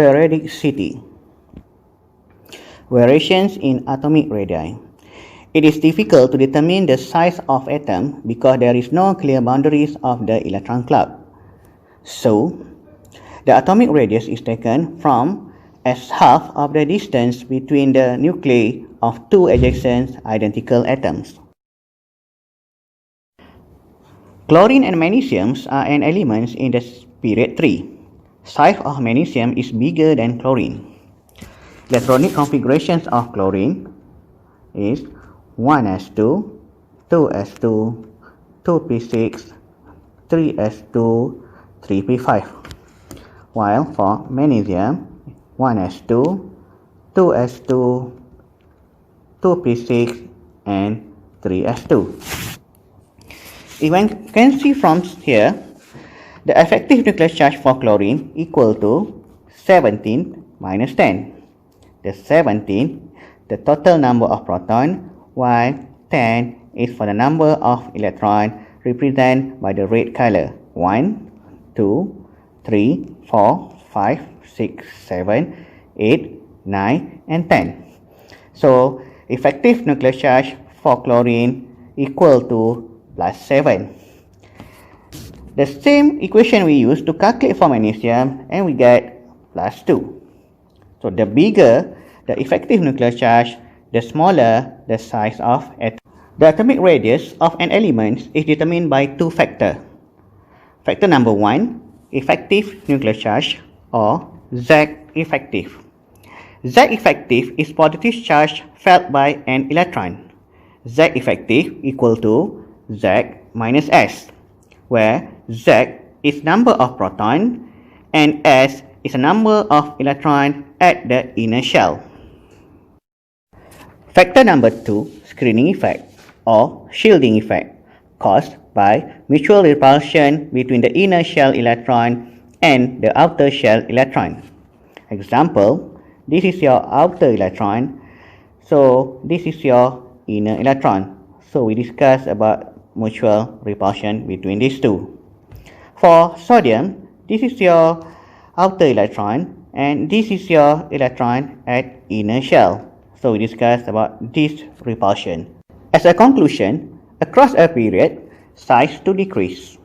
Periodicity. Variations in atomic radii. It is difficult to determine the size of atom because there is no clear boundaries of the electron club. So, the atomic radius is taken from as half of the distance between the nuclei of two adjacent identical atoms. Chlorine and magnesium are an elements in the period 3. Size of magnesium is bigger than chlorine. Electronic configurations of chlorine is 1s2, 2s2, 2p6, 3s2, 3p5. While for magnesium, 1s2, 2s2, 2p6, and 3s2. If one can see from here, the effective nuclear charge for chlorine equal to 17 minus 10. The 17, the total number of proton, while 10 is for the number of electron represented by the red color. 1, 2, 3, 4, 5, 6, 7, 8, 9, and 10. So, effective nuclear charge for chlorine equal to plus 7. The same equation we use to calculate for magnesium, and we get plus 2. So the bigger the effective nuclear charge, the smaller the size of atom. The atomic radius of an element is determined by two factors. Factor number 1, effective nuclear charge, or Z effective. Z effective is positive charge felt by an electron. Z effective equal to Z minus S, where Z is number of proton and S is a number of electrons at the inner shell. Factor number 2, screening effect or shielding effect, caused by mutual repulsion between the inner shell electron and the outer shell electron. Example, this is your outer electron, so this is your inner electron. So we discuss about mutual repulsion between these two. For sodium, this is your outer electron and this is your electron at inner shell. So we discussed about this repulsion. As a conclusion, across a period, size to decrease.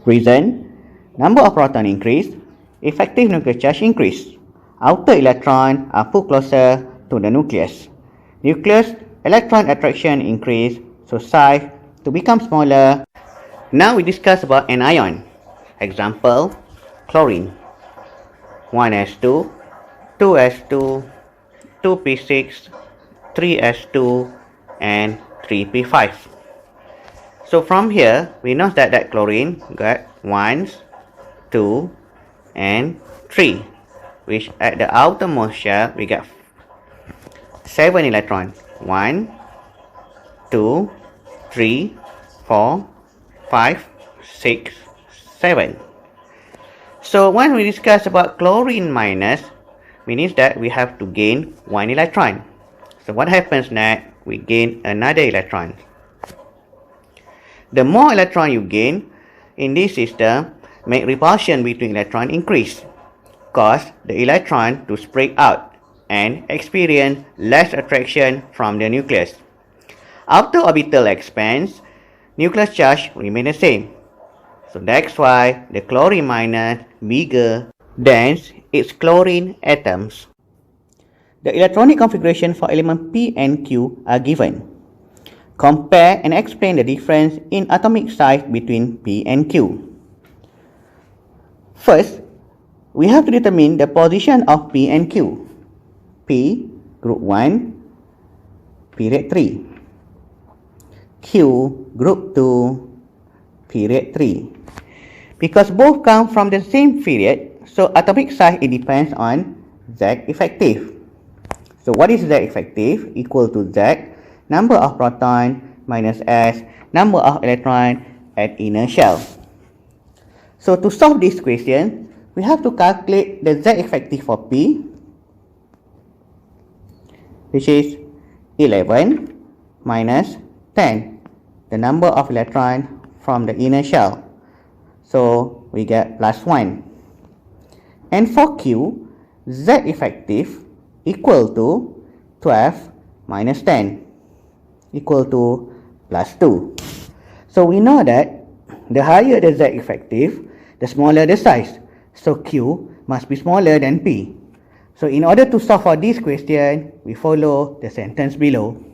Reason, number of proton increase, effective nuclear charge increase. Outer electrons are put closer to the nucleus. Nucleus electron attraction increase, so size to become smaller. Now we discuss about an ion. Example, chlorine. 1s2, 2s2, 2p6, 3s2, and 3p5. So from here, we know that chlorine got 1, 2, and 3, which at the outermost shell, we got 7 electrons. 1, 2, 3, 4, 5, 6, 7. So when we discuss about chlorine minus, means that we have to gain 1 electron. So what happens next? We gain another electron. The more electron you gain in this system, make repulsion between electrons increase, cause the electron to spread out and experience less attraction from the nucleus. After orbital expands, nuclear charge remains the same. So that's why the chlorine minus bigger than its chlorine atoms. The electronic configuration for element P and Q are given. Compare and explain the difference in atomic size between P and Q. First, we have to determine the position of P and Q. P, group 1, period 3. Q, group 2, period 3. Because both come from the same period, so atomic size it depends on Z effective. So what is Z effective? Equal to Z, number of proton minus S, number of electron at inner shell. So to solve this question, we have to calculate the Z effective for P, which is 11 minus 10, the number of electrons from the inner shell. So we get plus 1. And for Q, Z effective equal to 12 minus 10 equal to plus 2. So we know that the higher the Z effective, the smaller the size. So Q must be smaller than P. So in order to solve for this question, we follow the sentence below.